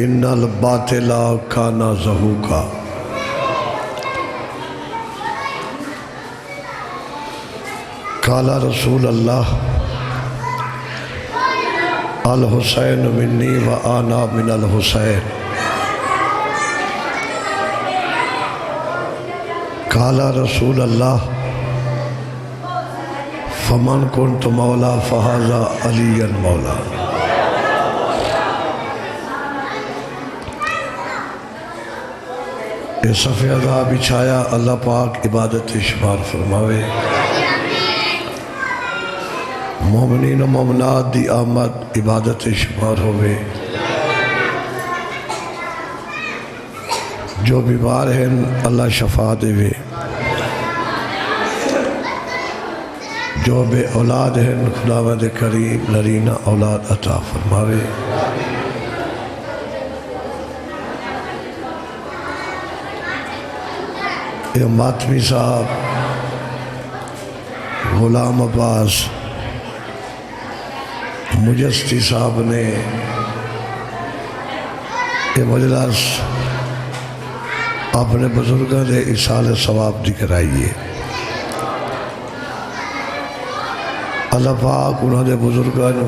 इन्नल बातिला काना ज़हूका। काला रसूल अल्लाह अल हुसैन मिन्नी व आना मिनल हुसैन। काला रसूल अल्लाह फमन कुन्त मौला फ़हाज़ा अलीयन मौला। ये सफ़े अज़ा बिछाया अल्लाह पाक इबादत शुमार फरमावे। मोमिनीन व मोमिनात दी आमद इबादत शुमार होवे। जो बीमार हैं अल्लाह शफा देवे। जो बे औलाद हैं खुदावंद करीम नरीना औलाद अता फरमावे। ये मातमी साहब गुलाम अब्बास मुजस्ती साहब ने ये मजलिस अपने बुजुर्गों के इसाले सवाब दी कराइए। अल्लाह पाक उन्होंने बुजुर्गों को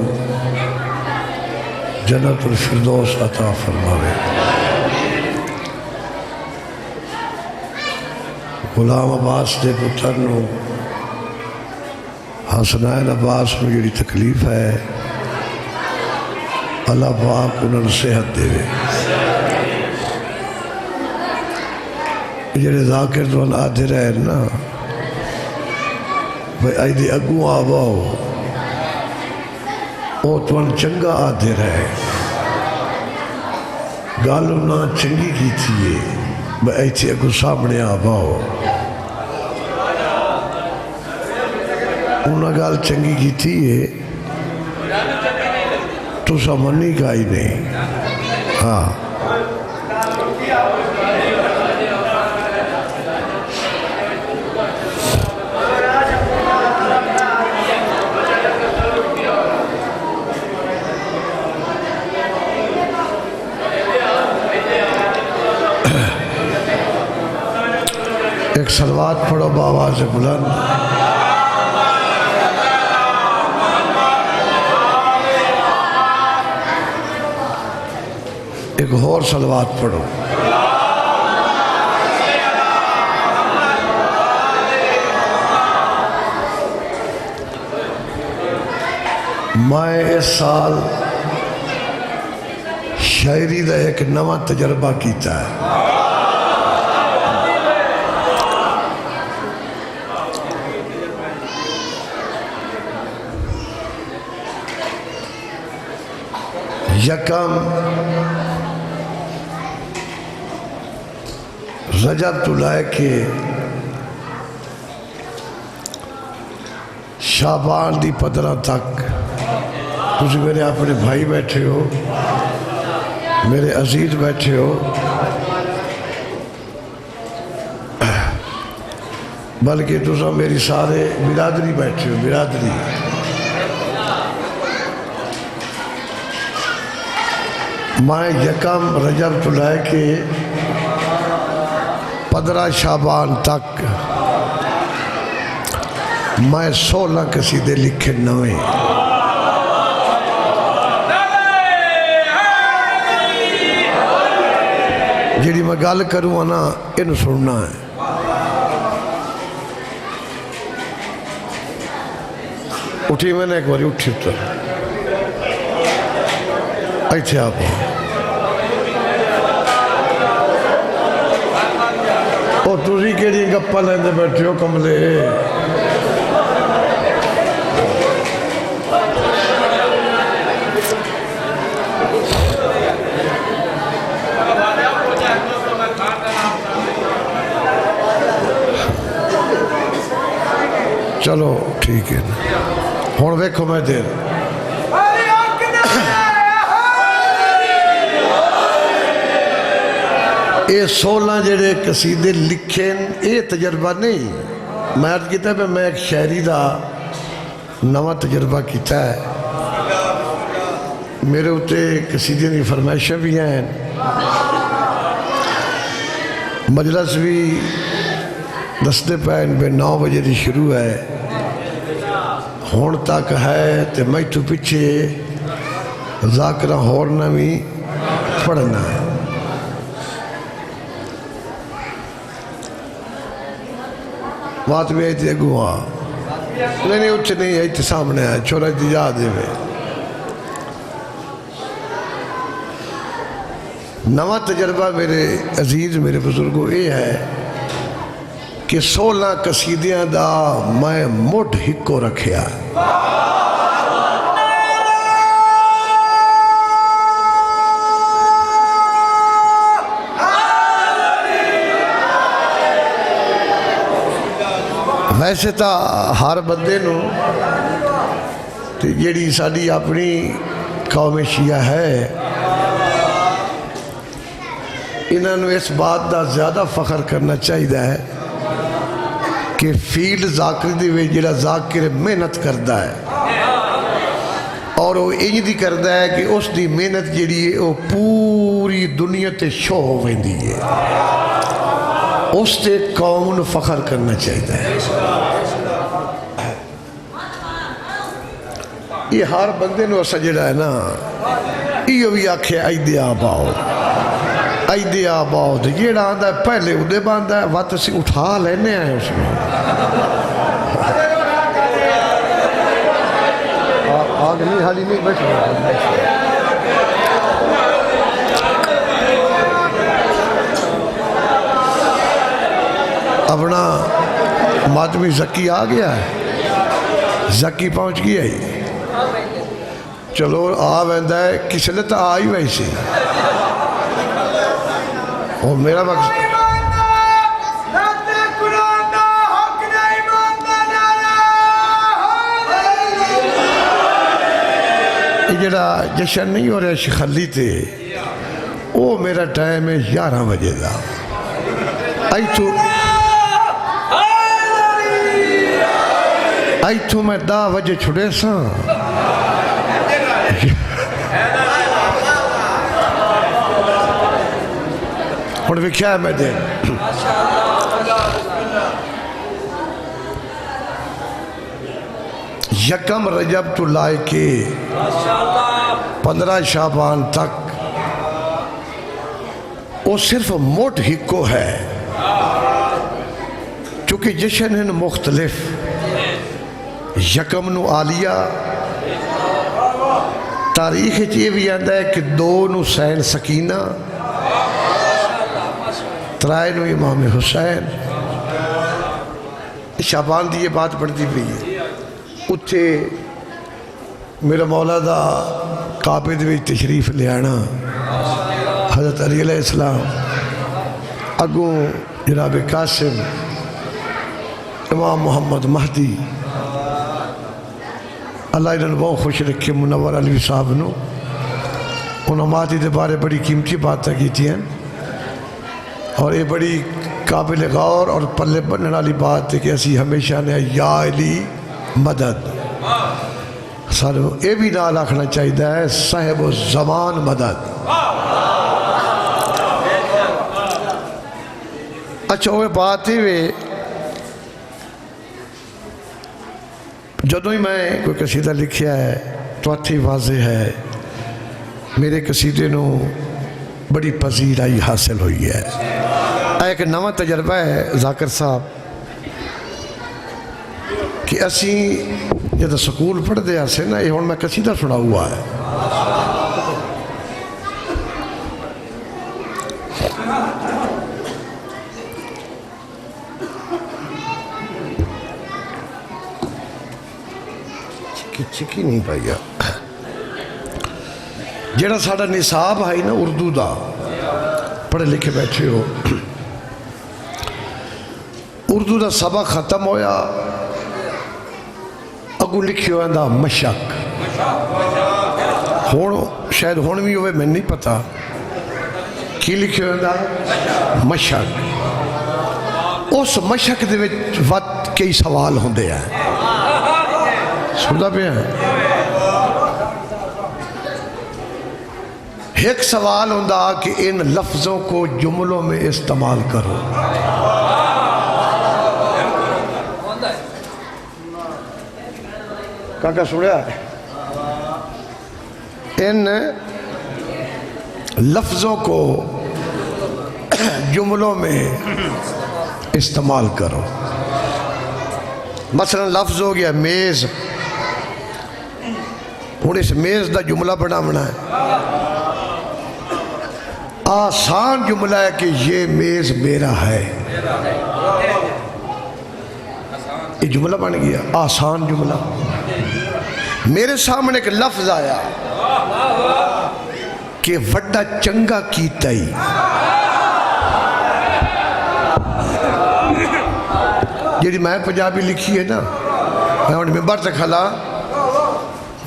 जन्नतुल फिरदौस अता फरमावे। गुलाम अब्बास के पुत्र हसनैन अब्बास को जी तकलीफ है अल्लाह पाक उन्होंने सेहत देवे। जेडे जाकिर तो आते रहे ना भाई अजदे अगू आवो वो तुम चंगा आते रहे गल उन्हें चंगी की थी भाई इतने अगू सामने आवो उन्हें गल चंगी की थी तुसा मनी का ही नहीं। हाँ एक सलवात पढ़ो बाबा से बुलंद। एक और सलवात पढ़ो। मैं इस साल शायरी का एक नवा तजर्बा किया है। यकम रजब तो लैके शाबान दी 15 तक तुम मेरे अपने भाई बैठे हो मेरे अजीज बैठे हो बल्कि तुम मेरी सारे बिरादरी बैठे हो। बिरादरी मैं यकम रजब तो लैके 15 शाबान तक मैं 16 कसीदे लिखे नवे। जी मैं गल करूँगा ना इन सुनना है। उठी मैंने एक बार उठी उतर इतने आप तुसी केड़ी गप्पा लेंदे बैठे हो कमले। चलो ठीक है ना हुण वेखो मैं देर ये 16 जेडे कसीदे लिखे ये तजर्बा नहीं मैं अर्ज किया भी मैं एक शायरी का नवा तजर्बा किया है। मेरे उत्ते कसीदे दी फरमाइशां भी हैं, मजलस भी दसते पे 9 बजे की शुरू है, हुण तक है। तो मैं तो पिछे जाकरा होर ने भी पढ़ना है। बात भी आई थी अगू आ नहीं उच्च नहीं है, इतने सामने है छोरा जी याद दे। नवा तजर्बा मेरे अजीज मेरे बुजुर्गों ये है कि 16 कसीदियां दा मैं मुठ हिको रखिया। वैसे तो हर बंदे नूं ते जिहड़ी साडी अपनी कौम शिया है, इन्होंने इस बात का ज़्यादा फख्र करना चाहिए है कि फील्ड जाकिर दी जिहड़ा जाकिर मेहनत करता है और वो इंज दी करता है कि उसकी मेहनत जिहड़ी है वो पूरी दुनिया ते शो हो वेंदी है। उस ते कौम नूं फख्र करना चाहिए है। ये हर बंदे नूं असा जिहड़ा है ना इहो भी आखे आइदे आ पाओ आइदे आ पाओ, तो जेड़ा आंदा पहले उदे बांधा है वत असी उठा लेने आए उसमें। आग नहीं हाली नहीं बैठो अपना मातमी जकी आ गया है, जकी पहुंच गया ही। चलो आ वैंदा है किसले तो आ ही वैसे और मेरा मकसद जरा जश्न नहीं हो रहा शिखली ते वो मेरा टाइम है 11 बजे का। इथों मैं 10 बजे छुड़े सा हुण वेख्या मैं दे यकम रजब तो लाए के 15 शाबान तक वो सिर्फ मोट हिको है, चूँकि जश्न हैं मुख्तलिफ। यकम नू आलिया तारीख ये भी आता है कि 2 नू सैन सकीना, 3 नू इमाम हुसैन। शाबान की ये बात पढ़ती पई है। उत्थे मेरा मौला दा काबे दे विच तशरीफ लियाना, हज़रत अली अलैहिस्सलाम अगों जनाब कासिम इमाम मोहम्मद महदी अल्लाह इन्होंने बहुत खुश रखे मुनव्वर अली साहब न। उन्होंने माती के बारे बड़ी कीमती बातें की और ये बड़ी काबिल गौर और पल्ले बनने वाली बात है कि असी हमेशा ने या अली मदद सानू ये भी नाल आखना चाहिए है साहिब ज़मान मदद। अच्छा वो बात ही वे जदों ही मैं कोई कसीदा लिखिया है तो अच्छी वाजे है मेरे कसीदे नू बड़ी पजीराई हासिल हुई है। एक नवा तजर्बा है जाकिर साहब कि असी जब स्कूल पढ़ते आसे ना ये हुण मैं कसीदा सुना हुआ है। चिकी नहीं पाइया जेड़ा साडा निसाब है ना उर्दू का पढ़े लिखे बैठे हो, उर्दू का सबक खत्म होया अगू लिखे हुआ मशक। हुण शायद हुण भी होवे मैनूं नहीं पता की लिखे हुआ मशक। उस मशक दे विच वत कई सवाल होंदे हैं। सुनता पे एक सवाल होता कि इन लफ्ज़ों को जुमलों में इस्तेमाल करो। काका सुनिया, इन लफ्ज़ों को जुमलों में इस्तेमाल करो। मसलन लफ्ज़ हो गया मेज़, हूँ इस मेज़ का जुमला बनाना है। आसान जुमला है कि ये मेज़ मेरा है, ये जुमला बन गया, आसान जुमला। मेरे सामने एक लफ्ज़ आया कि वड्डा चंगा कीता ही। जी मैं पंजाबी लिखी है ना, मैं हम मिंबर से खला,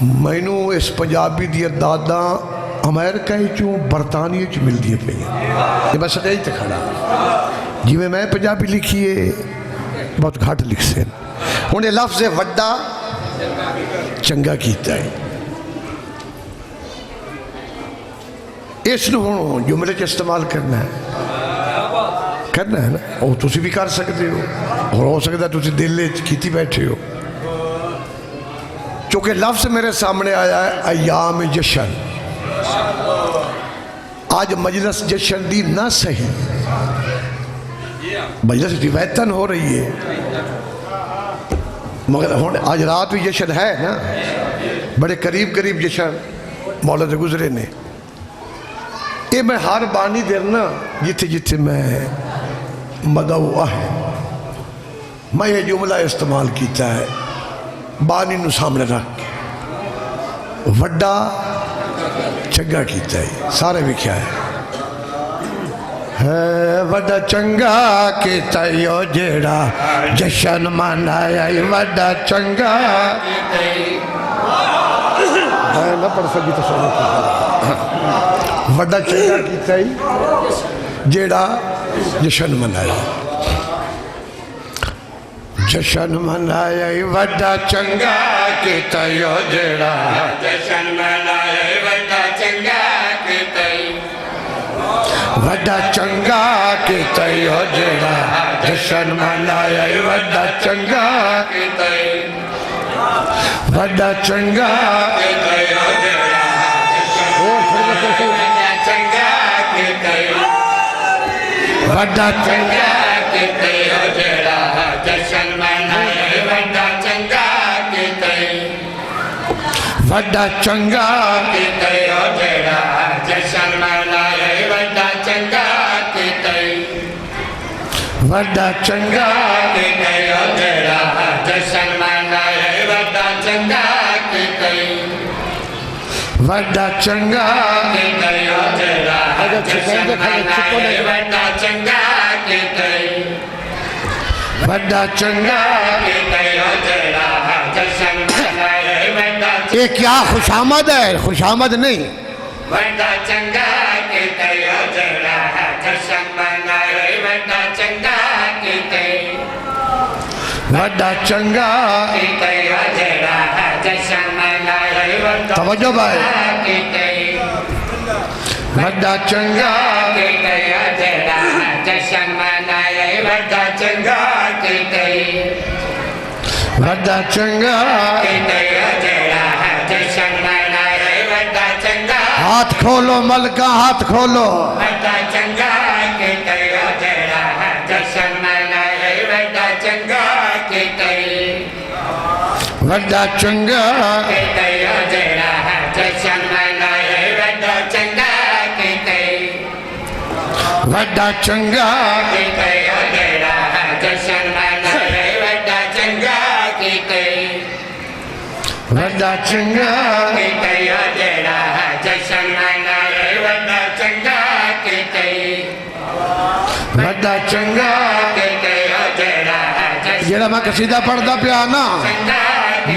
मैनू इस पंजाबी दी दादा अमेरिका चों बरतानिया च मिलती पे, मैं सटेज ते खड़ा। जिमें मैं पंजाबी लिखी है बहुत घट लिख से। हूँ ये लफ्ज़ है वड्डा चंगा कीता है, इसनूं हुण जुमले च इस्तेमाल करना है ना। और तुसी भी कर सकते हो, और हो सकता तुसी दिल कीती बैठे हो। चूँकि लफ्ज़ मेरे सामने आया है अयाम जशन, आज मजलिस जशन दी ना सही, मजलिस रिवायतन हो रही है, मगर हुण आज रात भी जशन है ना, बड़े करीब करीब जशन मौला दे गुजरे ने। ये मैं हर बानी देना जिथे जिथे मैं मदऊ है, मैं ये जुमला इस्तेमाल किया है बानी नू सामने रख के, वड्डा चंगा किया है। सारे विख्या है वड्डा चंगा किता यो जेड़ा जशन मनाया, वड्डा चंगा ना पढ़ सकी तो वड्डा चंगा किता ही जेड़ा जशन मनाया, जशन मनाया वड्डा चंगा किता यो जेड़ा जशन मनाया, वड्डा चंगा किता ही, वड्डा चंगा किता यो जेड़ा जशन मनाया, वड्डा चंगा किता ही, वड्डा चंगा किता यो जेड़ा वड्डा चंगा किता यो जेड़ा जशन मनाया, वड्डा चंगा किता ही, वड्डा चंगा किता यो जेड़ा जशन मनाया, वड्डा चंगा किता ही, वड्डा चंगा किता यो जेड़ा जशन मनाया, वड्डा चंगा किता ही, वड्डा चंगा किता यो जेड़ा जशन मनाया, वड्डा चंगा किता ही, वड्डा चंगा किता यो जेड़ा जशन मनाया, वड्डा ये क्या खुशामद है, खुशामद नहीं। वड्डा चंगा किता यो जेड़ा जशन मनाया, वड्डा चंगा किता ही, वड्डा चंगा किता यो जेड़ा जशन मनाया, तवज्जो भाई, वड्डा चंगा किता यो जेड़ा जशन मनाया, वड्डा चंगा किता ही, वड्डा चंगा किता यो जेड़ा जशन मनाया, वड्डा चंगा। हाथ खोलो मलका, हाथ खोलो। वड्डा चंगा किता यो जेड़ा जशन मनाया, वड्डा चंगा किता ही, वड्डा चंगा किता यो जेड़ा जशन मनाया, वड्डा चंगा किता ही, वड्डा चंगा किता यो जेड़ा जशन मनाया, वड्डा चंगा किता ही, वड्डा चंगा किता यो जेड़ा जशन मनाया, वड्डा चंगा किता ही, वड्डा चंगा किता यो जेड़ा जेड़ा मैं कसीदा पढ़दा पिया ना,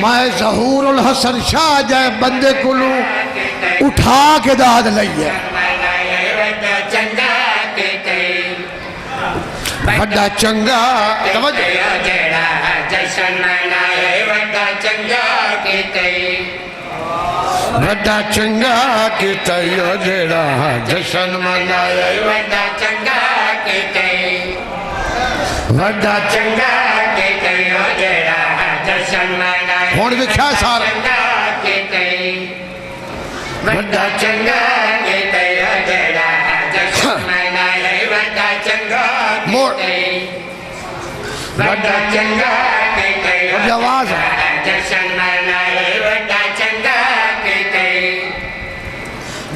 मैं ज़हूरुल हसन शाह जाए बंदे को उठा के दाद लइए, वड्डा चंगा जेड़ा जशन मनाया, वड्डा चंगा किता ही, वड्डा चंगा कीता ओ जेड़ा जशन मनाया वड्डा चंगा कीता वड्डा चंगा कीता ओ जेड़ा जशन मनाया हुण विख्या सारा वड्डा चंगा कीता ओ जेड़ा जशन मनाया वड्डा चंगा मोड़ वड्डा चंगा कीता अब आवाज जशन मनाया वड्डा चंगा कीता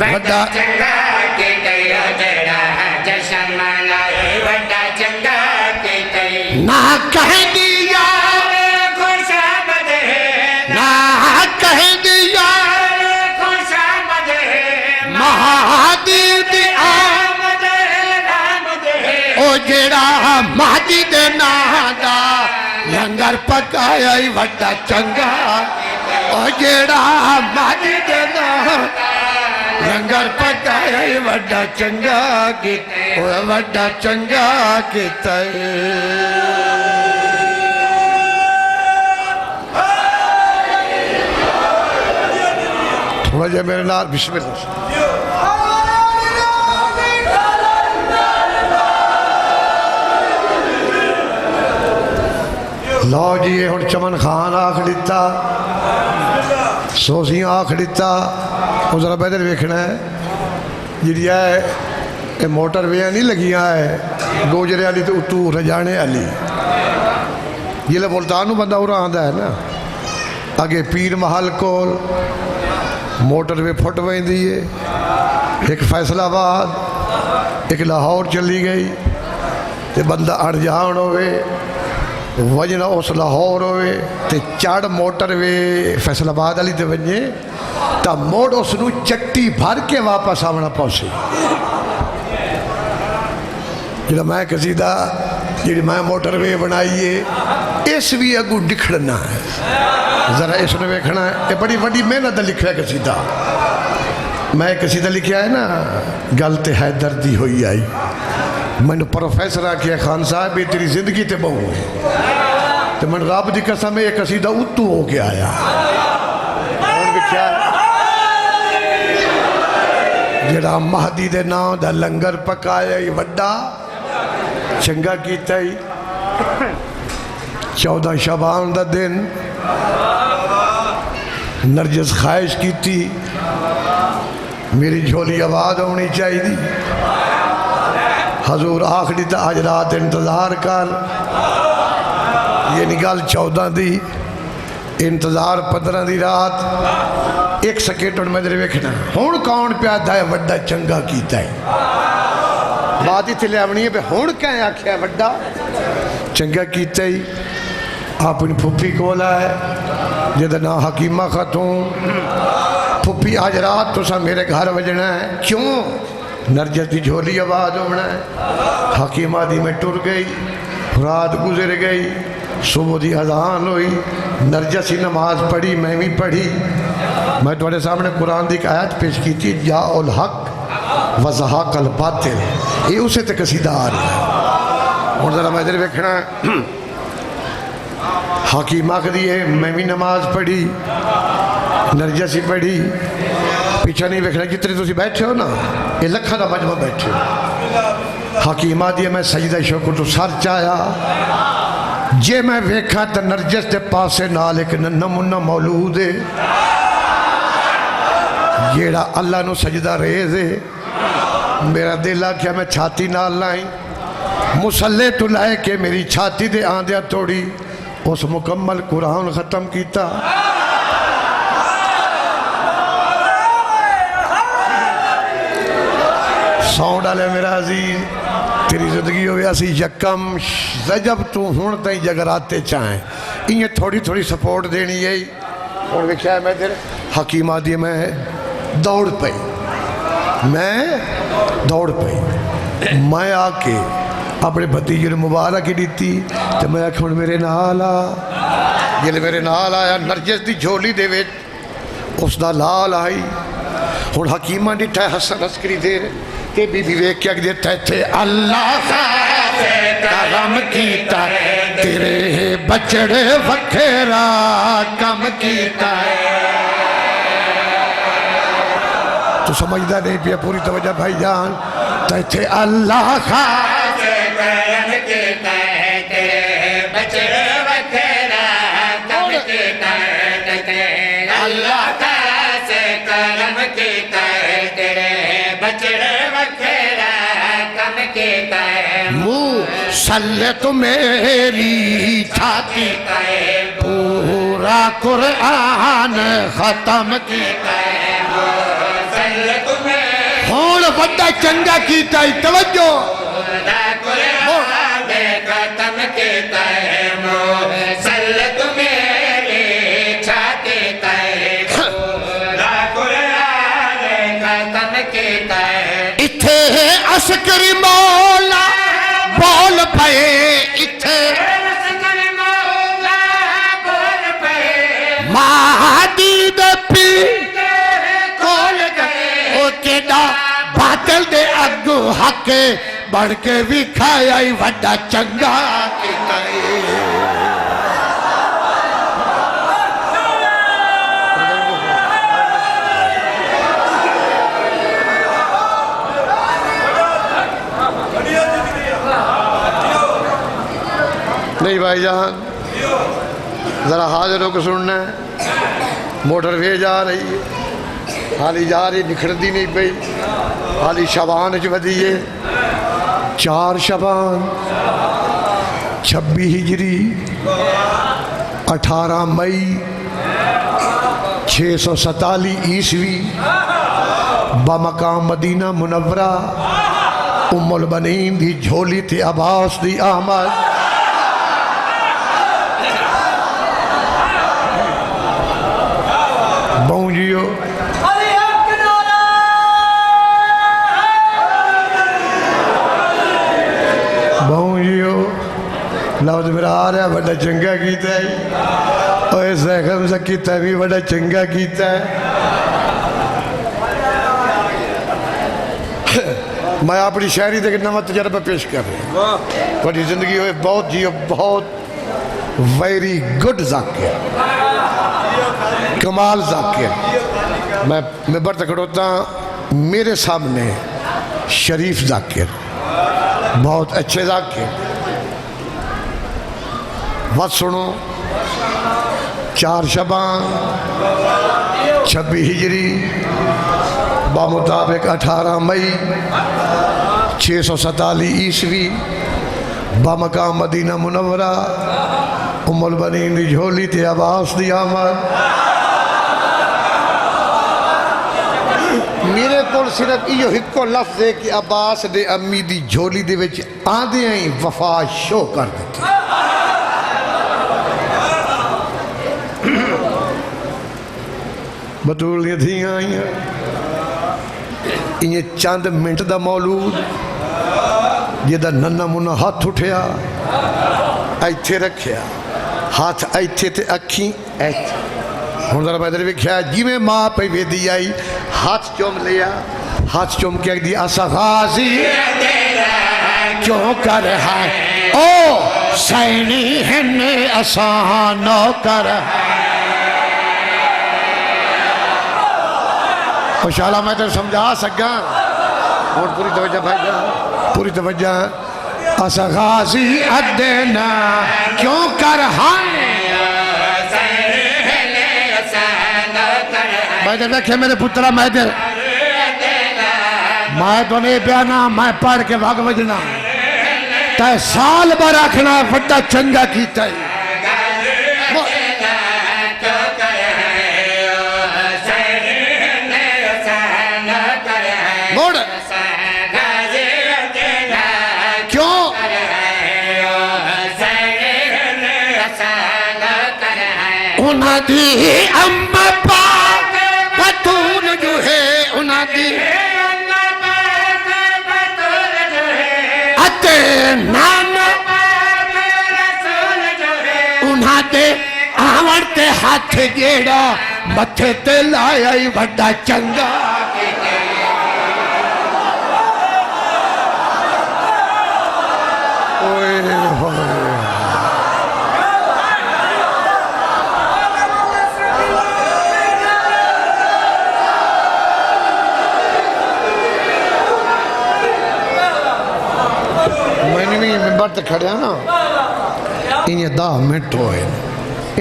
वड्डा चंगा कीता ओ जेड़ा जशन मनाया वड्डा चंगा कीता ना कह दिया खुशामद ना कह दिया खुशामद महादेव दी आमद आमद ओ जेड़ा महादी दे नां दा लंगर पकाया ई वड्डा चंगा ओ जेड़ा महादी दे नां लंगर पकाया ई वड्डा चंगा कीता ओ वड्डा चंगा कीता थोड़ा जिहा मेरे नाल बिस्मिल्लाह लो जी ये हुण चमन खान आख दिता सोसियां आख दिता वो जरा बेहतर वेखना है जी है मोटर वे नहीं लगियां है गोजरे वाली तो उतू रजाने वाली जिले मुल्तान बंदा उरा आंदा है ना अगे पीर महल कोल मोटर वे फुट पैंदी है एक फैसलाबाद एक लाहौर चली गई तो बंदा अणजान होवे वजना उस लाहौर होवे ते चढ़ मोटर वे फैसलाबाद वाली ते वजे तो मुड़ उसनू चट्टी भर के वापस आना पौसे जो मैं कसीदा जी मैं मोटर वे बनाई है इस भी अगू दिखड़ना है जरा इसने वेखना है ये बड़ी बड़ी मेहनत लिखा है कसीदा मैं कसीदा लिखा है ना गल तो है दर्दी हुई आई मैंने प्रोफेसर आखिया खान साहब ये तेरी जिंदगी ते बहु है तो मैं रब की कसम ये कसीदा उतू हो के आया जड़ा महदी दे नाम दा लंगर पकाया ही वड्डा चंगा कीता ही 14 शबान दा दिन नरजस ख्वाहिश की थी मेरी झोली आवाज होनी चाहिए हजूर आखिरी तो आज रात इंतज़ार कर ये निगल 14 दी इंतज़ार 15 दी रात 1 सेकेंड और मेरे वेखना हुण कौन प्यादा है वड्डा चंगा कीता है बात इत्थे लियावनी है हुण क्या आख्या वड्डा चंगा कीता ही अपनी फुफी कोल है जिहदा नाम हकीमा खातून फुफी आज रात तुसा मेरे घर वजना है क्यों नरजस की झोली आवाज होना है हकीमा दी मैं टुर गई रात गुजर गई सुबह की अजान हुई नरजस की नमाज पढ़ी मैं भी पढ़ी मैं थोड़े सामने कुरान की एक आयत पेश की थी या उल हक वज़हाकल बातिल ये उसे तक कसीदा आ रहा है हुण जरा मैं इधर वेखना हकीमा कदी है मैं भी नमाज पढ़ी नरजस ही पढ़ी पीछा नहीं वेखना जितने तुम बैठे हो ना ये लखा का मजमा बैठे हो हकीमा दी मैं सजदा शुक्र तो सर चाया जे मैं वेखा तो नरजस के पासे नाल एक नमूना मौलूद है जेड़ा अल्लाह नू सजदा रेज है मेरा दिल आख्या मैं छाती नाल लाई मुसल्ले तो लै के मेरी छाती दे आंदिया तोड़ी उस मुकम्मल कुरान ख़त्म किया साउंड वाले मेरा अजीज तेरी जिंदगी हो असी यकम जब तू हूँ तई जगराते चाहें इं थोड़ी थोड़ी सपोर्ट देनी है हूँ वेख्या मैं तेरे हकीमा दी मैं दौड़ पई मैं आके अपने भतीजे ने मुबारक ही दी तो मैं आख मेरे नाल आ जिले मेरे नाल आया नरजस की झोली दे उसका लाल आई हुण हकीमा डिठा हसन हसकरी देर ते बीबी वेख के अगे थे अल्लाह करम कीता तेरे बचड़े वखेरा कम कीता तो समझदा नहीं पिया पूरी तवज्जो भाईजान तो इत्थे अल्लाह खास करम कीता है तेरे बचड़े वखेरा कम कीता है तेरे अल्लाह खास करम कीता है तेरे बचड़े वखेरा कम कीता है मुँह सल्ले तो मेरी छाती पूरा कुरान खत्म कीता हुण वड्डा चंगा कीता है तवज्जो खत्म कीता है मोसल तुम्हें छाती खत्म कीता है इत्थे अस्करी मौला बोल पे इत्थे महादी दे पी कोल गए ओ केडा बादल दे अगू हके बढ़ के भी खाया ही वड्डा चंगा कीता है नहीं भाईजान जरा हाजिर होकर सुनना है मोटर वे जा रही है हाली जा रही निखरती नहीं पई हाली शबान च वधी है 4 शबान 26 हिजरी 18 मई 647 ईस्वी बमकाम मदीना मुनव्वरा उम्मुल बनीन दी झोली ते अब्बास दी आमद बहुजियो बहुजियो लफ्ज मेरा आ रहा बड़ा चंगा कीता है और जख्म से कीता भी बड़ा चंगा कीता है मैं अपनी शायरी देख नवा तजर्बा पेश कर रहा थोड़ी जिंदगी हो बहुत जियो बहुत वेरी गुड जाकिर कमाल जाकिर मैं बर्त खड़ोता मेरे सामने शरीफ जाकिर बहुत अच्छे जाकिर बात सुनो 4 शबान 26 हिजरी बामुताबिक 18 मई 647 ईस्वी बमकाम मदीना मुनव्वरा उम्मुल बनीन दी झोली ते अब्बास दी आमद मेरे को सिर्फ यो हिको लफ्ज है कि अब्बास दे अम्मी दी झोली दे विच आंदे ही वफा शो कर दी बतूल दी थी आई इं चंद मिनट दा मौलूद जिदा नन्ना मुन्ना हाथ उठिया इत्थे रखिया हाथ इत्थे ते अखी हुण जरा मैं इधर वेख्या जिवें मां पई वेदी आई हाथ चुम लिया हाथ चुम के दी असा गाजी क्यों कर है ओ सैनी है असान नौकर शाला मैं तो समझा सका और पूरी तवज्जो भाई पूरी तवज्जो असा गाजी अदेना क्यों कर मैं देखे मेरे पुत्रा मैं तो नहीं बयाना मैं पढ़ के भाग बजना तय साल भर आखना बड़ा चंगा कीता है क्यों उन्हादी अम्मा पाक बतूल जो है उन्हादी अते नाना उन्हादे आवड़ते हाथ जेड़ा मथे ते लाया ही बड़ा चंगा पंजवीं मिंबर ते खड़िया ना इं 10 मिनट होए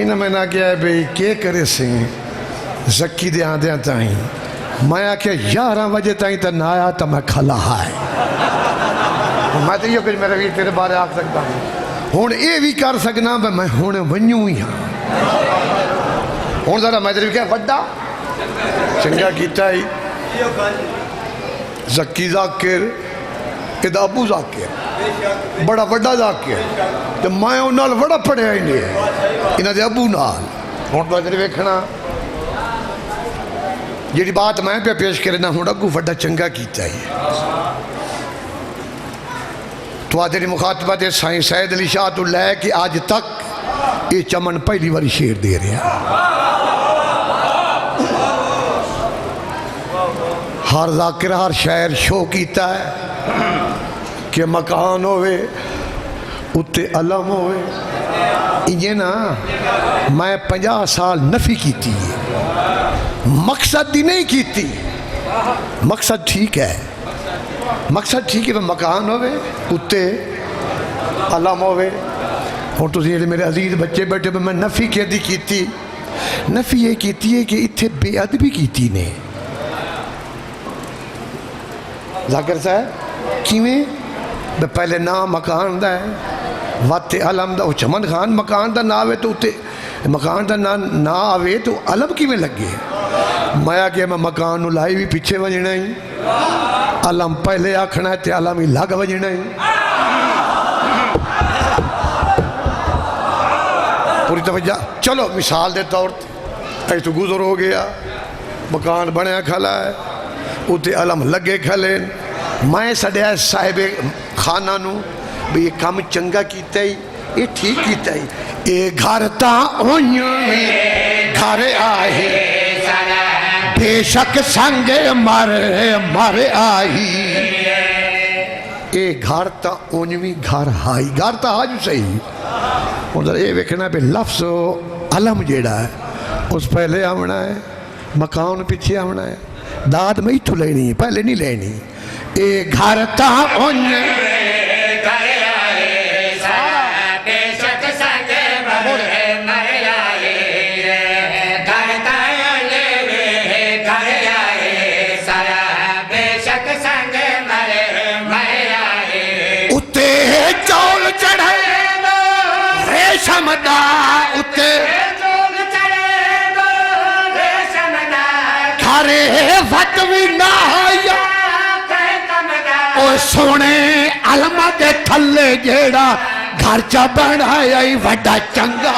इन मैंने आख्या भाई के करे सी जक्की दे आंदियां ताईं मैं आख्या 11 बजे ताईं तो ना आया तो मैं खला है मैं तो ये कुछ मेरे भी तेरे बारे आख सकता हूँ हूँ ये भी कर सकना मैं हूँ वनू ही हाँ हूँ जरा मैं तेरे क्या वड्डा चंगा किया ही जक्की जाकिर इहदा अबू जाकिर बड़ा वड्डा जाकिर तो मैं उन्हां बड़ा पढ़िया ही नहीं इन्हां दे अबू नाल हुण तो इधर वेखना जी बात मैं पे पेश करना हूँ अगू वड्डा चंगा किया ही तुहाडी मुखातबत है साईं सैयद अली शाह तो लैके अज तक ये चमन पहली बारी शेर दे रहा हर जाकिर हर शायर शो किया है कि मकान होवे उत्ते अलम होवे इजे ना मैं 50 साल नफी की मकसद दी नहीं की मकसद ठीक है मकसद ठीक है मकान होवे उत्ते अलम होवे हुण तुसीं जेहड़े मेरे अजीज बच्चे बैठे मैं नफी कहदी की नफी ये की है कि इत्थे बेअदबी की ने जाकिर साहब किवें पहले ना मकान दा है वाते अलम दा चमन खान मकान दा ना आवे तो उत्ते मकान दा ना आवे तो अलम किवें लगे मैं आख्या मैं मकान नूं लाई भी पिछे वजना ही अलम पहले आखना है तो अलम ही लग वजना ही पूरी तवज्जो चलो मिसाल के तौर पर तो गुजर हो गया मकान बनया खला है उत्ते अलम लगे खले मैं सड़िया साहिब खाना नू भी ये काम चंगा किया ही ये ठीक किया ही ये घर घर आए बेशक संगे मर मर आई ये घर तो उंजवी घर हाई घर तो आज सही हूँ ये वेखना भी लफ्ज अलम जेड़ा है उस पहले आना है मकान पिछे आना है दाद मैं इतों लेनी पहले नहीं लेनी ये घर ता उत्ते चौल चढ़े रेशम दा उत्ते घरे वत भी ना आया ओ सोने अलमा के थले जेड़ा घर चा बनाया ही वड्डा चंगा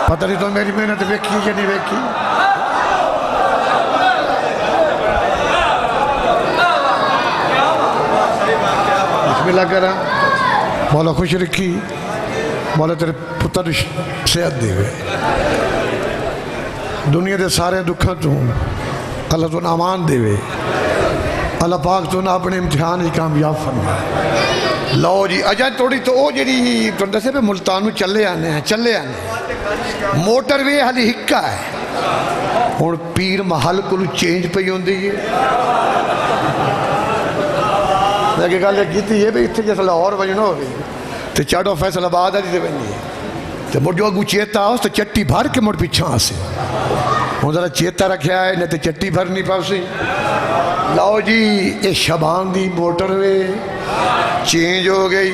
पता नहीं तो मेरी मेहनत वेखी कि नहीं वेखी बिस्मिल्लाह करा मौला खुश रखी मौला तेरे पुत्र सेहत देवे दुनिया के सारे दुखों तो अल्लाह तो अमान देवे अल्लाह पाक तो ना अपने इम्तिहान ही कामयाब फरमाए लो जी अजा थोड़ी तो वो जी तुम दसे पे मुल्तान चले आने मोटर वे हाली हिक्का है हुण पीर महल को चेंज पई होंदी है अगे गल की है भी इतने जिस लाहौर वजना हो तो चाड़ो फैसलाबाद है जी बनी तो मुड़ जो अगू चेता उस तो चट्टी भर के मुड़ पिछा आसे हूँ जरा चेता रखा है नहीं तो चट्टी भर नहीं पासी लो जी ये शबान की मोटर वे चेंज हो गई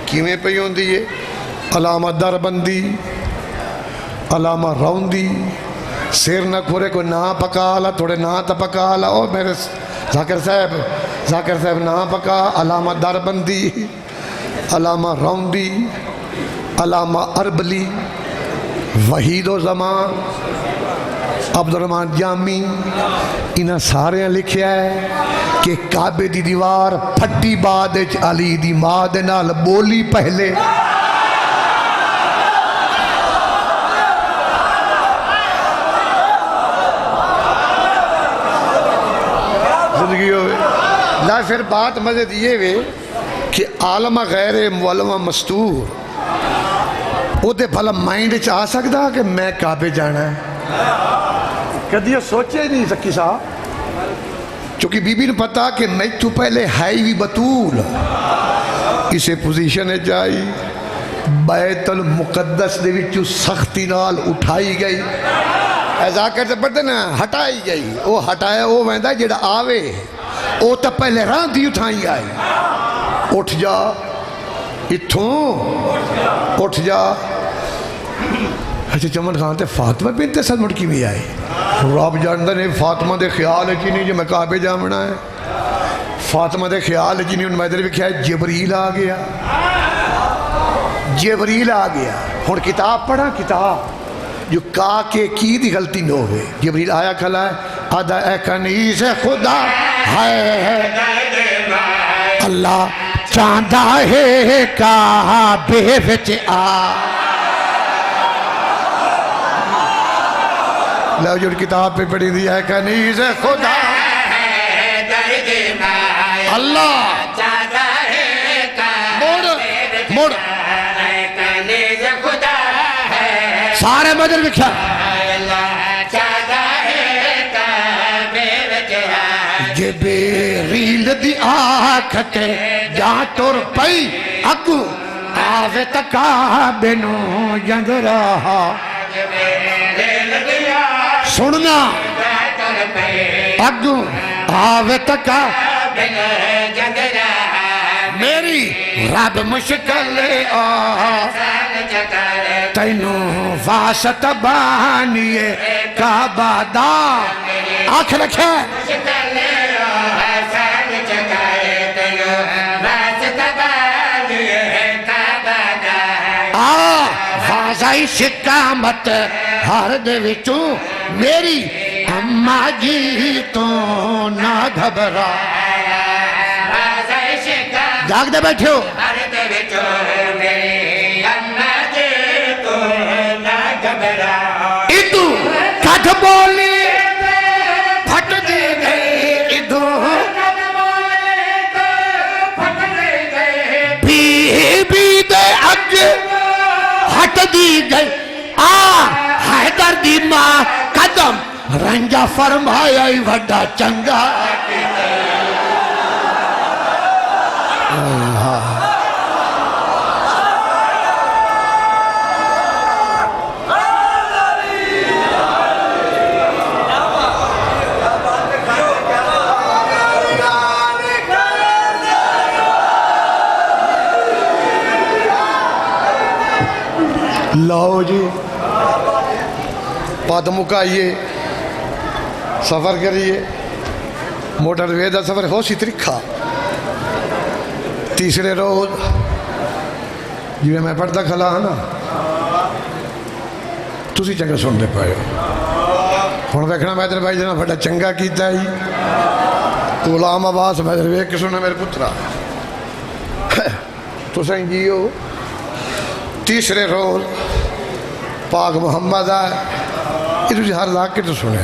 किमें पई होंदी है अलामा दरबंदी अलामा रौंदी सिर न खुरे को ना पका ला थोड़े ना तो पका ला ओ मेरे जाकिर साहब ना पका अलामा दरबंदी अलामा रौंदी अलामा अरबली वहीदो जमान अब्दुर्रहमान जामी इन्हें सारे लिखा है कि काबे की दीवार फटी बाद अली दी मां दे नाल बोली पहले जिंदगी हो ला फिर बात मजे दिए वे कि आलमा गैर मुअल्लमा मस्तूर उहदे भला माइंड च आ सकता कि मैं काबे जाना है कदी सोचे नहीं सकी साहब क्योंकि बीबी ने पता कि मैं तू पहले है ही भी बतूल इसे पोजीशन है जाई बैतुल मुकद्दस दे विचों सख्ती नाल उठाई गई ऐसा करते पढ़ते ना हटाई गई वो हटाया वो वैंदा जेड़ा आवे वो तो पहले रांधी उठाई आई उठ जा इथों उठ जा अच्छा चमन खान तो फातिमा बिनते असद मुड़की भी आए रब जानता नहीं फातिमा के ख्याल च नहीं जो मैं काबे जामना है फातिमा के ख्याल च नहीं मैं इधर वेख्या जबरील आ गया जबरील आ गया हुण किताब पढ़ा किताब जो का के की दी गलती न हो जबरील आया खला है आदा ए कनीज़ खुदा है अल्लाह चांदा है काबे विच आ लो जो किताब पे पढ़ी दी है कनीज़ खुदा अल्लाह मुड़ सारे बदल लिखा जबरील दी आँख ते जा तुर पई अगू आवे तका बिनु जंग रहा सुनना अगू आवे तका मेरी रब मुश्किल तैनू वासत बानिए काबा दा आँख रखे वाजाई शिक्का मत हर दे विचों मेरी अम्मा जी तो ना घबरा जागदे बैठो इदू कठ बोली फट दे गए इदू बीबी दे अग हट दी गई आ हैदर दी मां कदम रंजा फरमाया वड्डा चंगा लो जी पद मुकाइए सफ़र करिए मोटरवे का सफ़र हो सी त्रिखा तीसरे रोज जिमें मैं पढ़ता खला हाँ ना तुसी चंगा सुनते पाए हुण वेखना मैं तेरे भाई जना बड़ा चंगा किया ही गुलाम अब्बास मैं वेख के सुनना मेरे पुत्रा तुसें जियो तीसरे रोज पाक मुहम्मद आए ये हर इलाके तो सुने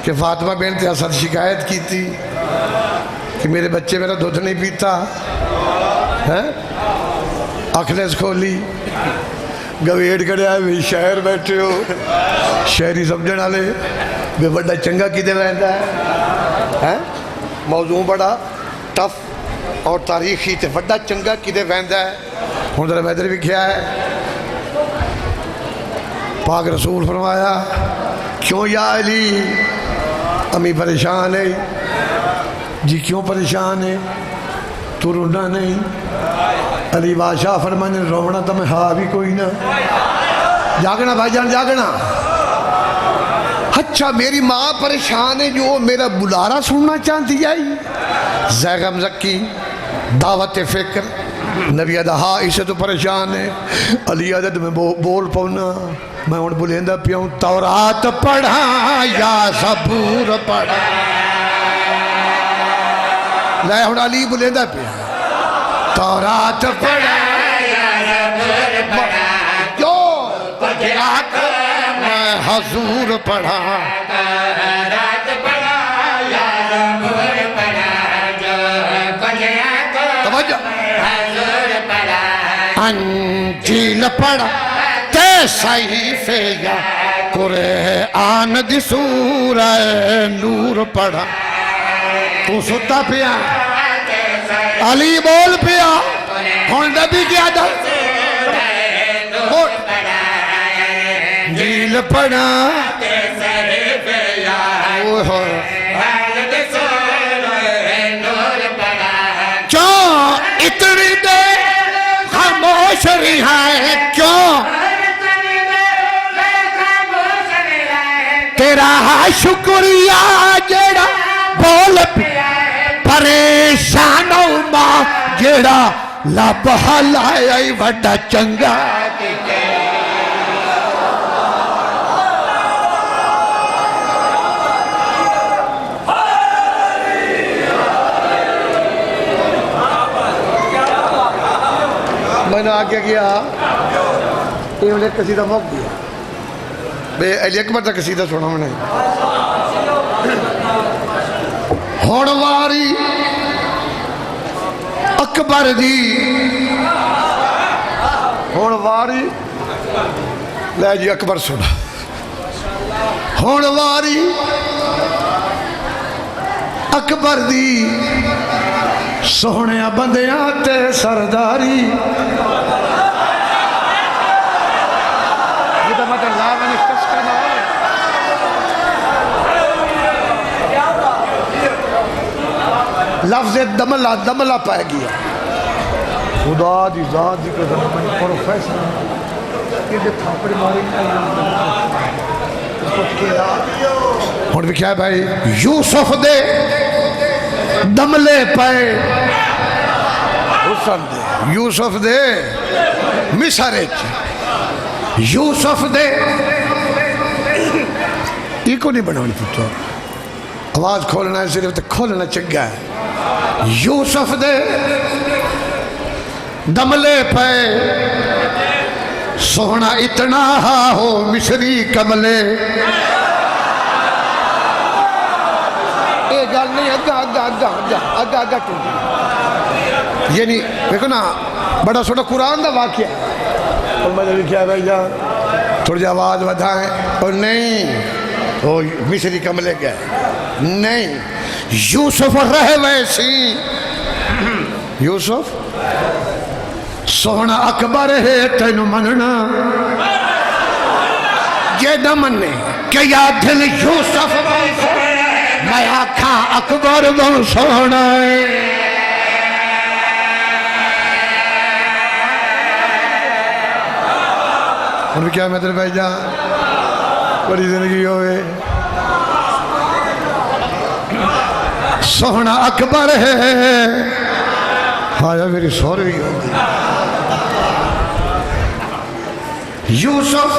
कि फातिमा बिनत असद शिकायत की थी कि मेरे बच्चे मेरा दूध नहीं पीता है अखलेस खोली गवेट करिया भी शहर बैठे हो शहरी समझने वाले भी बड़ा चंगा किते वैंदा है मौजू बड़ा टफ और तारीखी ते बड़ा चंगा किते वैंदा है हुण जरा मैं इधर लिखिया है पाक रसूल फरमाया क्यों या अली अम्मी परेशान है जी क्यों परेशान है तू रोना नहीं अली बादशाह फरमाने रोना तो मैं हाँ भी कोई ना जागना भाईजान जागना अच्छा मेरी माँ परेशान है जो मेरा बुलारा सुनना चाहती आई जैगम जक्की दावत फिक्र नबी अदा इसे तो परेशान है अली आदत में बोल पाऊना मैं हूँ बुलेंदा पिया तौरात पढ़ा या सबूर पढ़ा मैं हूँ अली बुलेंदा पिया तौरात पढ़ा जो मैं हजूर पढ़ा अंजील पढ़ा ते सही फेगा कुरान दी सूरह नूर पढ़ा तू सुता पिया अली बोल पिया हुण नबी की आदत नील पड़ा क्यों इतनी देर खामोश रहा है क्यों तेरा शुक्रिया जेड़ा बोल परेशान मां जेड़ा लब हलाया वड्डा चंगा मैंने आगे किया ये कसीदा मौक दिया बे एक बार तक कसीदा सुना मैंने हुण वारी अकबर दी हुण वारी ले जी अकबर सुना हुण वारी अकबर दी सोहने बंदियां ते सरदारी लफ्ज दमला दमला पै गया खुदा दी जात दी प्रोफेसर थापड़ी मारी हुण भी क्या भाई यूसुफ दे दमले पे हुसन दे यूसुफ दे मिसर यूसुफ दे इको नहीं बनानी पुत्र आवाज खोलना है सिर्फ तो खोलना चंगा है यूसुफ दे दमले पे सोहना इतना हो मिसरी कमले ये गल नहीं अद्धा अद्धा अद्धा अद्धा अद्धा अद्धा क्यों ये नहीं देखो ना बड़ा छोटा कुरान का वाक्य और मैंने लिखा भाई जान थोड़ी आवाज बढ़ाएं और नहीं वो मिसरी कमले गए नहीं यूसुफ रहे वैसी यूसुफ सोहना अकबर है तेन मनना जे न मने क्या दिल यूसुफ मैं आखा अकबर बहु सोहना उन्हें क्या मैं तेरे भाई जा बड़ी जिंदगी होवे सोहना अकबर है हाया मेरी सौरवी होगी यूसुफ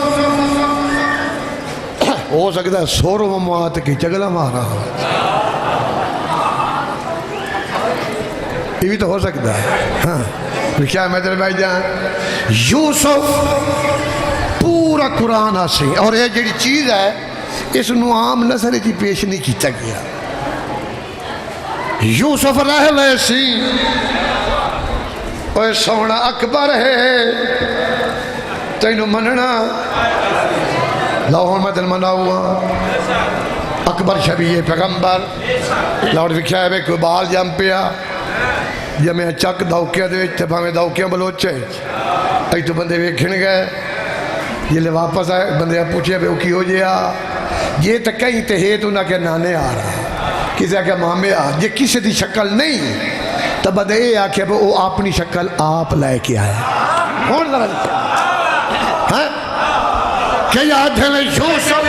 हो सकता है सोरव मात की चगला मारा ये भी तो हो सकता है हाँ क्या मैं तेरे भाई जान यूसुफ पूरा कुरान आसे और ये जी चीज़ है इसनों आम नसर की पेश नहीं किया गया यूसुफ रह वैसी और सोना अकबर है तेन मनना लाहौर मैं तेन मना हुआ अकबर शबीए पैगंबर लाहौर विख्या है कोई बाल जम पिया जमे चक दौकिया भावें दौकिया बलोचे अज तो बंदे वेखण गए जिले वापस आए बंदे पूछे भी की हो गया ये तो कहीं तो है तो ना क्या नाने आ रहा किसी आख्या मामे आ जे किसी की शक्ल नहीं तो बंदे ये आख्या वो अपनी शक्ल आप लैके आया हूँ हाँ क्या याद है यूसुफ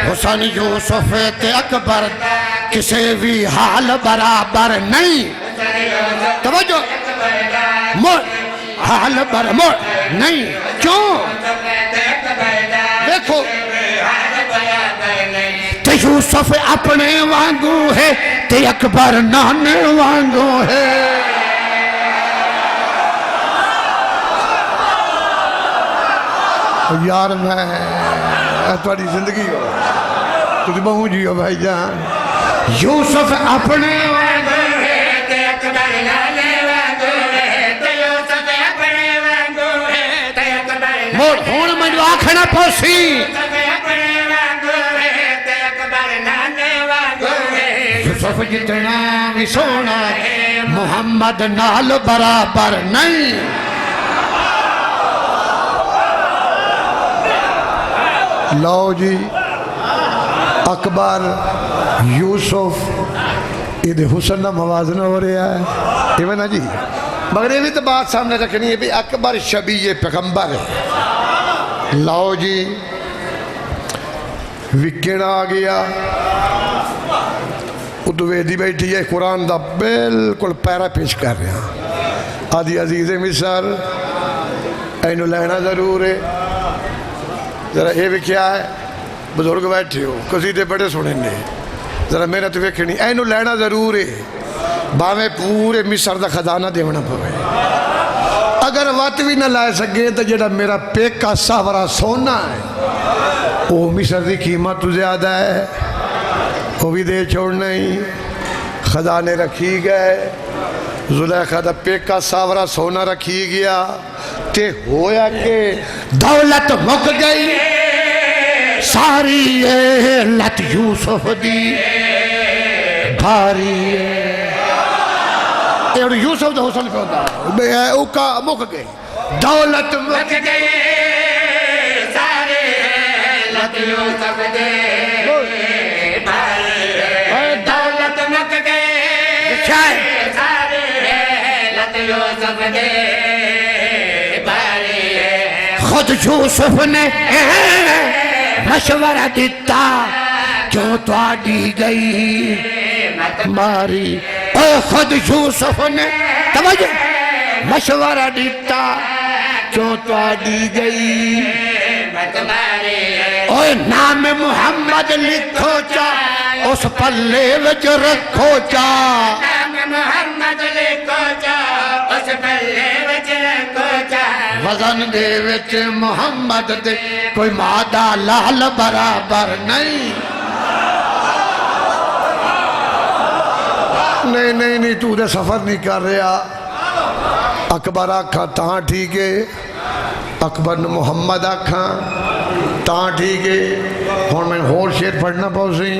हुसैन यूसुफ ते अकबर किसी भी हाल बराबर नहीं तवज्जो मोड़ हाल बर मोड़ नहीं क्यों देखो ते यूसुफ अपने वांगू है ते अकबर नाने वांगू है यार मैं थोड़ी जिंदगी हो तुझ बहु जियो भाई जान यूसुफ अपने नाने वांगू है ते यूसुफ अपने वांगू है ते अकबर मोड़ हुण मैनू आखना पोसी अपने वांगू है ते अकबर नाने वांगू है यूसुफ जितना भी सोना मुहम्मद नाल बराबर नहीं। लो जी अकबर यूसुफ ये हुसन का मवाजना हो रहा है इवें ना जी, मगर ये भी तो बात सामने रखनी है भी अकबर शबी पैगंबर है। लो जी विकेट आ गया, उद्वेदी बैठी है कुरान का बिल्कुल पैरा पेश कर रहा आदि अजीज़ मिसर इनू लेना जरूर है। जरा ये भी क्या है बजुर्ग बैठे हो कसीदे बड़े सुने ने, जरा मेहनत वेखनी इनू लेना जरूर है भावें पूरे मिसर का खजाना देना पवे। अगर वत भी ना ला सके तो जेड़ा मेरा पेका सावरा सोना है वो मिसर की कीमत ज्यादा है, वो भी दे छोड़ना ही। खजाने रखी गए, जुलेखा दा पेका सावरा सोना रखी गया ते होया के दौलत मुक गई सारी लत यूसुफ दी भारी यूसुफ दा हुसन पे होंदा उका मुक गई दौलत मुक गई सारे लत यूसुफ दे भारी दौलत मुक गए सारे लत यूसुफ दे भारी खुद यूसुफ ने मशवरा दिता क्यों तुहाडी गई मारी। और खुद यूसुफ ने तवज्जो मशवरा दिता क्यों तुहाडी गई ओए नाम मुहम्मद लिखो चा उस पल्ले विच रखो चा नाम मुहम्मद लिखो चा उस पल्ले विच रखो चा वजन दे विच मुहम्मद दे कोई मादा लाल बराबर नहीं। नहीं नहीं नहीं तू तो सफर नहीं कर रहा। अकबर आखा ता ठीक है, अकबर ने मुहम्मद आखा ता ठीक है। हुण मैं होर शेर पढ़ना पौसी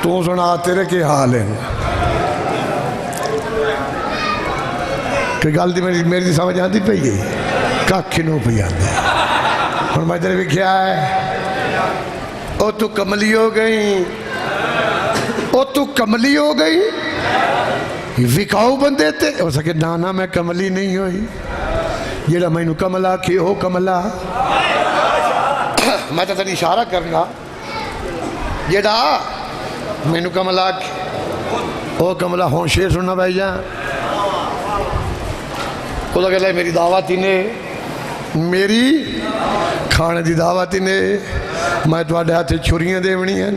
तू सुना तेरे के हाल है कि गल दी मेरी समझ आती पई है कख नूं पई आती। हुण मैं तेरे वेख्या है ओ तू कमली हो गई, ओ तू कमली हो गई विकाऊ बंदे ते हो सके ना ना मैं कमली नहीं हुई जेड़ा मैनू कमला आखी हो कमला। मैं तो तेरी इशारा करना जेड़ा मैनू कमला आखी ओ कमला। हुण शेर सुनना भाई जा ओदा कहला मेरी दावत ही ने मेरी खाने की दावत ही ने मैं तुहाडे हाथ छुरियां देवनियां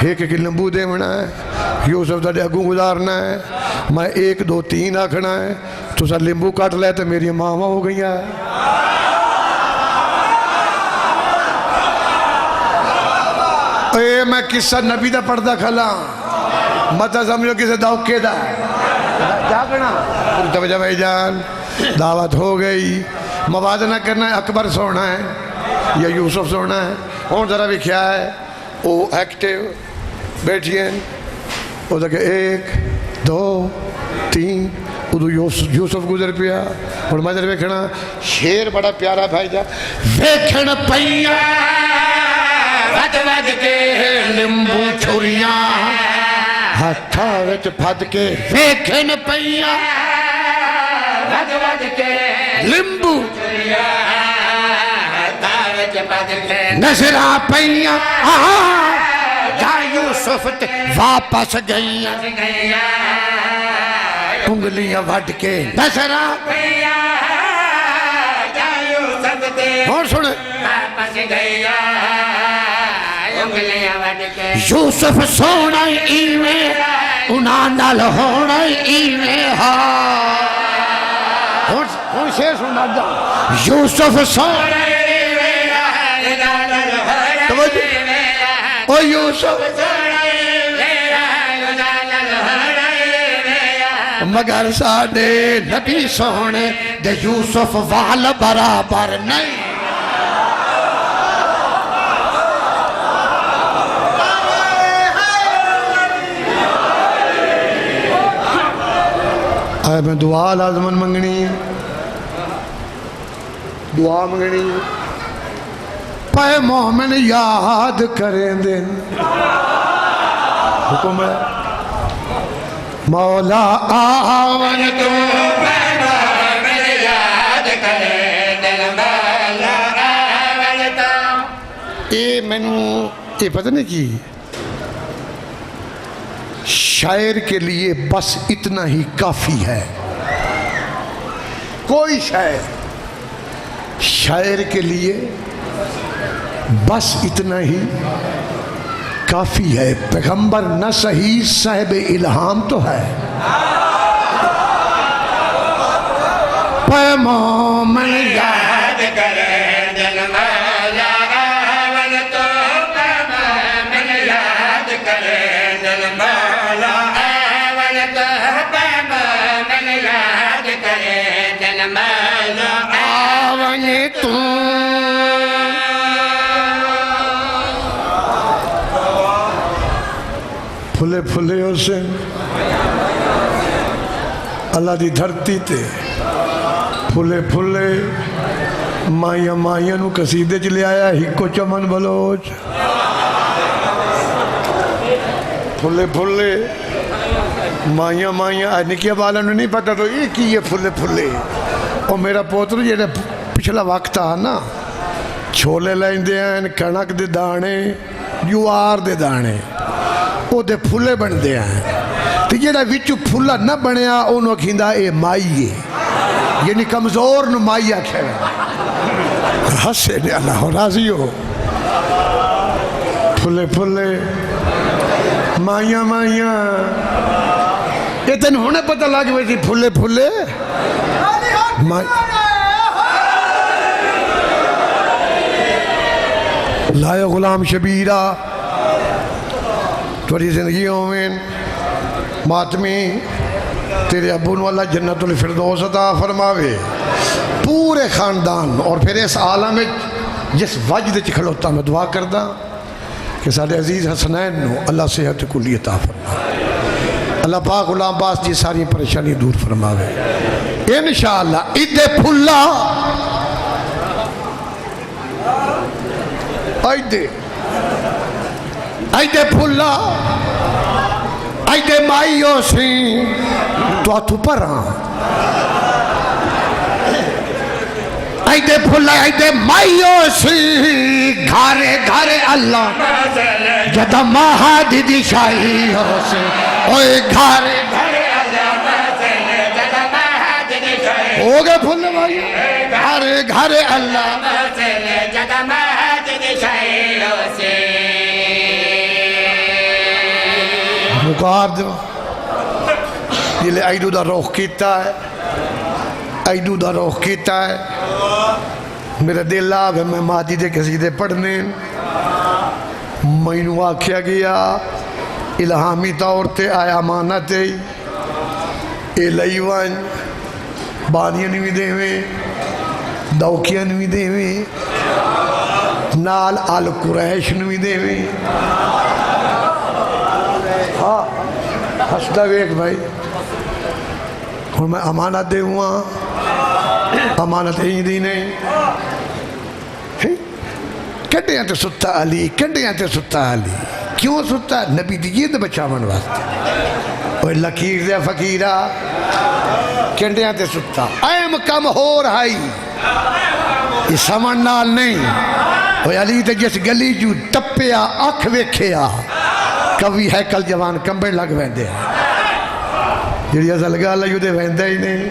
एक एक नींबू देवना है यूसुफ तुहाडे अगू गुजारना है मैं 1 2 3 आखना है तुसा नींबू कट लै तो मेरी मावां हो गई। मैं किस्सा नबी का पढ़ता खला मत समझो किसी दौके का जागना तवज्जो भाई जान दावत हो गई। मवादना करना है अकबर सोना है या यूसुफ सोना है। हूँ जरा विख्या है वो एक्टिव बैठिए वो 1 2 3 उदू यूसुफ गुजर पिया। हूँ मैं जरा वेखना शेर बड़ा प्यारा भाई जा वेखण पईया वध वध के नींबू छुरियां हत्थां विच फद के वेखण पईया वध वध के नींबू तारच पद के नजरा पईया जा यूसुफ ते वापस गईयां गैया उंगलियां वड के नजरा गैया जायू सब दे हुण सुन वापस गैया उंगलियां वड के यूसुफ सोना इवें उन्हां नाल होना इवें हा। हुण शेर सुनना जा यूसुफ सोना ओ यूसुफ मगर साडे नबी सोने दे यूसुफ वाल बराबर नहीं। आए मैं दुआ लाजमन मंगनी है, दुआ मंगनी है। पे मोमिन याद करें दिन हुक्म है मौला आवन तू मोमिन याद करे दिल मौला आवन तो। ये मैनू ये पता नहीं की शायर के लिए बस इतना ही काफी है। कोई शायर के लिए बस इतना ही काफी है। पैगंबर न सही साहिब इल्हाम तो है। मोमिन याद करे दिल मौला आवन तो। मोमिन याद करे दिल मौला आवन तो। मोमिन याद करे दिल मौला आवन तू फुले फुले उसे अल्लाह दी धरती ते फुले फुले माइया माइया नू कसीदे च ले आया हिको चमन बलोच। फुले फुले माइया माइया निकिया बाला नू नहीं पता तो ये की है फुले फुले। और मेरा पोत्र जेड़ा पिछला वक्त आ ना छोले लेंदे हैं कणक दे दाने जुआर दे दाने ओदे फुले बनते हैं तो जेड़ा विचू फुला न बनया उन्होंने खिंदा ये माई है यानी कमजोर न माई आखे हसे ने अल्लाह राजी हो। फुले फुले माइया माइया ये तेन होने पता लग गई फुले फुले लायो गुलाम शबीरा थोड़ी जिंदगी में मातमी तेरे अबू ने अल्लाह जन्नतुल फिरदौस अता फरमावे पूरे खानदान। और फिर इस आलम में जिस वजद च खड़ोता मैं दुआ करदा कि साढ़े अजीज हसनैन नू अल्लाह सेहत कुली अता फरमावे। अल्लाह पाक गुलाम अब्बास जी सारी परेशानी दूर फरमावे इंशाअल्लाह। इदे फुल्ला आइदे फुल्ला आइदे माइयो सी तो तू पर आइदे फुल्ला आइदे माइयो सी घरे घरे अल्लाह जदा महा दीदी शाही हो से ओए घरे घरे हो गए फुल्ले भाई घरे घरे अल्लाह मुकार दो जिले आईडू का रुख किया है आईडू का रुख किया है मेरा दिल आ गया मैं माजी के कसीदे पढ़ने मैनू आख्या गया इल्हामी तौर पर आया मानत ये लई वन बानिया भी देवें दौखिया भी देवें नाल अल कुरैश भी देवें। हाँ हसदा वेख भाई हूँ मैं अमानत देवा अमानत ही दी नहीं कड्डिया तो सुता अली कड्डिया तो सुता अली क्यों सुता नबी दी जिद बचावन वास्ते। और लकीर दे फकीरा कंडिया ते सुता ऐम कम हो रहा ये समझ नाल नहीं। वो अली ते जिस गली जू टप्पिया अख वेखिया कवि है कल जवान कंबे लग वेंदे जी असल गल है वेंदा ही नहीं।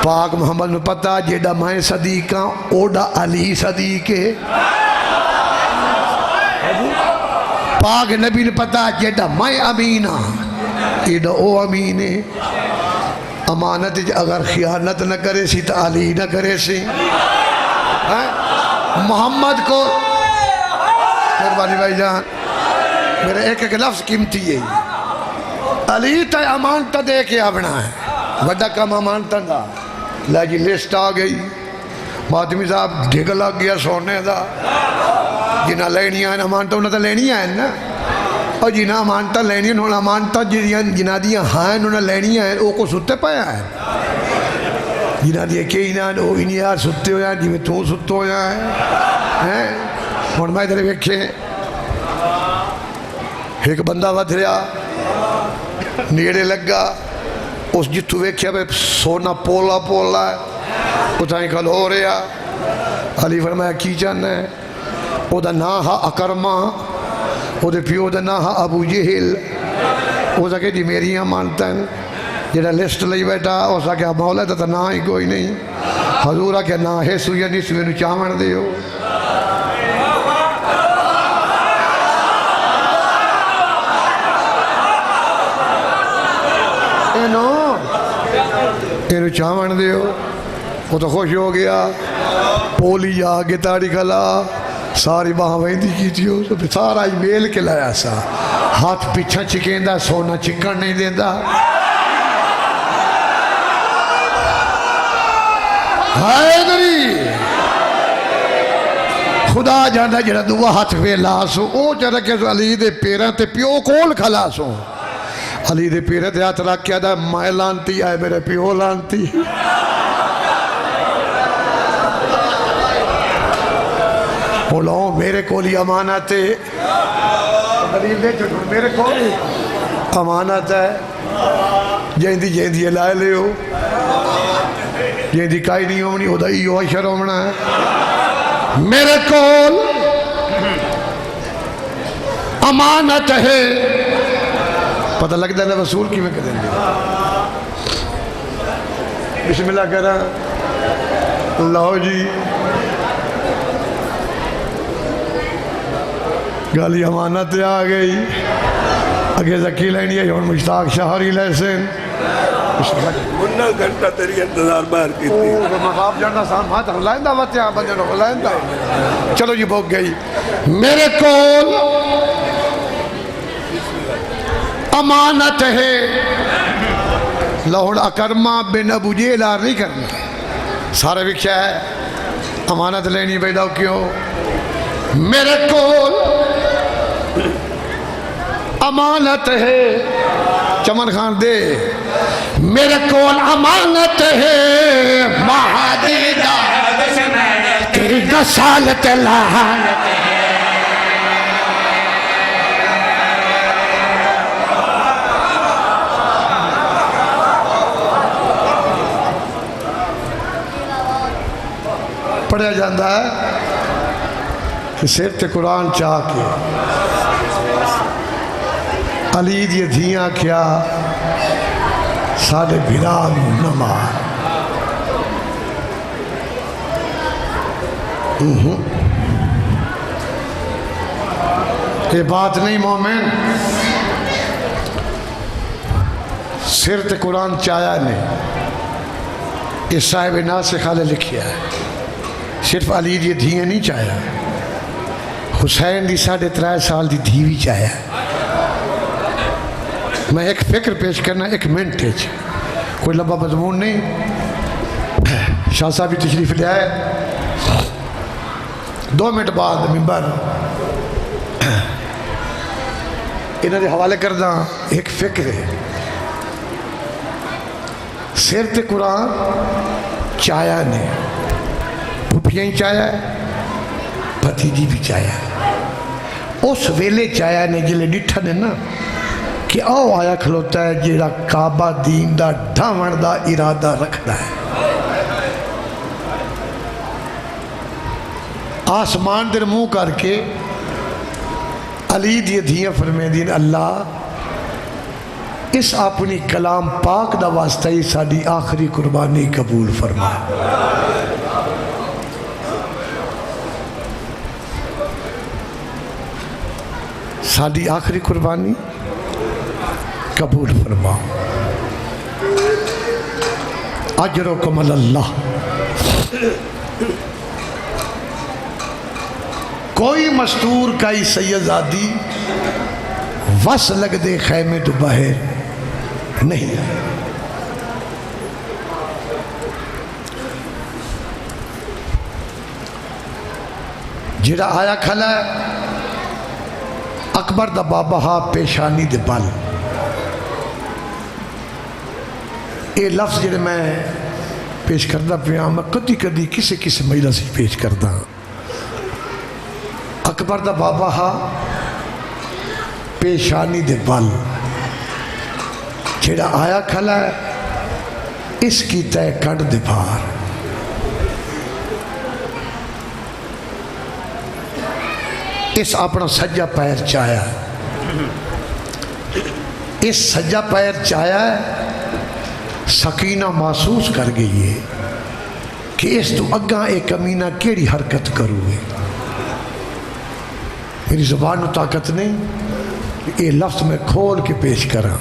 पाक मुहम्मद में पता जेड़ा मैं सदीक हाँ ओडा अली सदीक है। पाक नबी ने पता जेड़ा मैं अमीन हाँ एडा ओ अमीन है। अमानत अगर खियानत न करे सी तो अली न करे सी मोहम्मद को मेहरबानी भाई जान मेरे एक एक लफ्ज कीमती है अली तो अमानत दे के आना है, बड़ा काम अमानत का। लै जी लिस्ट आ गई, माधवी साहब ढिग लग गया सोने का। जिन्हें लेनिया अमानत उन्हें तो लेनिया है ना, और जिन्हें अमानत लेनिया हूँ अमानत जिन्हों दियाँ हाँ उन्हें लेनिया है वो को सुते पाया है। जिन्हों दियाँ कई ना वो ही नहीं यार सुते हो जिमें तू सुत हो है। हूँ मैं इधर वेखे एक बंदा वध रहा नेड़े लगा, उस जितू वेख्या भाई सोना पोला पोला है उतना गल हो रहा। अली फरमाया की चाहना है? ओदा ना हा अकरमा, ओदे प्यो का ना हा अबू जहल। उस आखे जी मेरी मानता है। जेड़ा लिस्ट ली बैठा उस आख्या मौला तो ना ही कोई नहीं। हजूर आख्या ना है सूया नहीं सूए चावण दियो। तेन चावण दियो। वो तो खुश हो गया, पोली आके ताड़ी खला सारी बाह वही की सारा ही मेल के लाया सा। हाथ पीछा चिकेंदा सोना चिकन नहीं देता। खुदा जाना जरा दूआ हाथ पे ला सो वो चल के अली दे पैरों ते प्यो कोल खला सो। अली दे पैरों ते हाथ रख के मैं लानती आए मेरे प्यो लानती। बोलो मेरे को अमानत है, मेरे को अमानत है। जेंदी जेंदी ला लियो, जेंदी काई नहीं होनी ओदा इहो अशर होना है। मेरे को अमानत है। पता लगता है वसूल कि मैं करें। बिस्मिल्लाह करा लो जी गाली अमानत आ गई। अगे जकी लेनी है हम मुश्ताक शहरी लैसन मुन्ना घंटा तेरी इंतजार बाहर की थी। आप जानना साम हाथ हलाइंदा वत्या बंदे नो हलाइंदा। चलो जी भोग गई। मेरे को अमानत है। लाहौर अकरमा बिन अबू जहल नहीं करना सारा विख्या है। अमानत लेनी पैदा क्यों? मेरे को अमानत है। चमन खान दे मेरे को अमानत है। महादीदा तेरी 10 साल तलानत है। पढ़िया जाता है कि सिर ते कुरान चाह के अली दी धियां क्या साढ़े भिरा न मार। ये बात नहीं मोमिन। सिर ते कुरान चाया ने ये साहिब नासिख खाले लिखिया है। सिर्फ अली दी धियां नहीं चाया, हुसैन दी 3.5 साल दी धी भी चाया। मैं एक फिक्र पेश करना 1 मिनट, कोई लंबा मजमून नहीं। शाह साहब भी तशरीफ ले आए। 2 मिनट बाद मिंबर इन्होंने हवाले करना एक फिक्र है। सिर ते कुरान चाया ने पुफियां ही चाया, भतीजी भी चाया। उस वेले चाया ने जिले डिठा ने ना कि आओ आया खलोता है जेड़ा काबा दीन दा ढावण दा इरादा रखता है। आसमान दे मुंह करके अली दी धियां फरमेंदी अल्लाह इस अपनी कलाम पाक दा वास्ता ही साडी आखिरी कुर्बानी कबूल फरमा। साडी आखिरी कुर्बानी कबूल फरमा। अजरुकुम अल्लाह। कोई मस्तूर काई सैयदादी वस लग दे खैमे तो बाहर नहीं आए। जिहड़ा आया खला है अकबर दा बाबा हा पेशानी दे बल। ये लफ्ज़ जिहड़े मैं पेश करदा पिया मैं कदी कदी किसी किसी महिला से पेश करदा। अकबर दा बाबा हा पेशानी दे बल। जिहड़ा आया खला है इसकी तय कड़ दे बाहर। इस अपना सज्जा पैर चाया, इस सज्जा पैर चाया सकीना महसूस कर गई है कि इस तो अग्गा एक कमीना केड़ी हरकत करूए। मेरी जुबान में ताकत नहीं ये लफ्ज़ मैं खोल के पेश करा।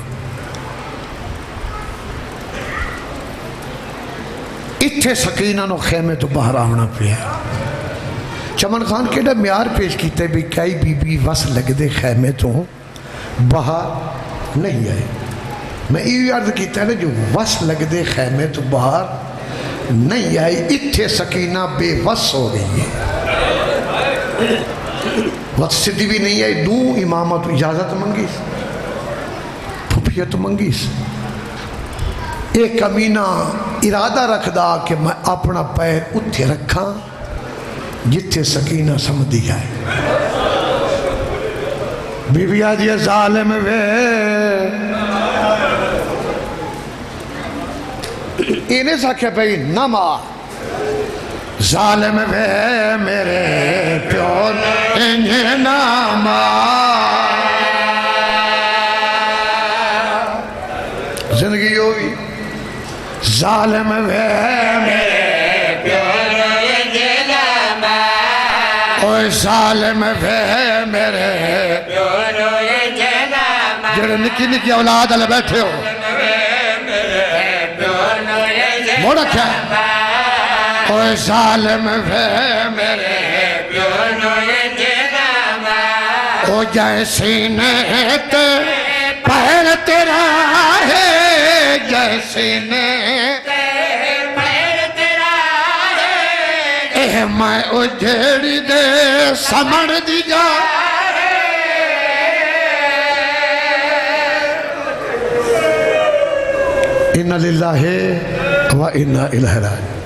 इत्थे सकीना नो खेमे तो बाहर आना पिया। चमन खान केड़ा म्यार पेश किया भी कई बीबी वस लगते खैमे तो बाहर नहीं आए। मैं ये अर्ज किया ना जो वस लगते खैमे तो बाहर नहीं आई। इत्थे सकीना बेवस हो गई है। वस सीधी भी नहीं आई। दू इमामा तो इजाजत मंगी फुफियत मंगी। एक कमीना इरादा रखदा कि मैं अपना पैर उत्थे रखा जिथे सकीना समझी है। बीबी आज ये जालिम वे इन्हें साख्या भाई न मार जालिम वे मेरे प्यो इन्हें न मार। जिंदगी होगी जालिम वे मेरे सालम वे मेरे जेड़े निकी निकी औलाद वाले बैठे हो मोड़ा क्या ओए सालम वे मेरे ओ जैसी ने पैर तेरा है जैसी ने मैं उजेड़ी दे समझ दी जा। इन्ना लिल्लाहि व इन्ना इलैहि राजिऊन।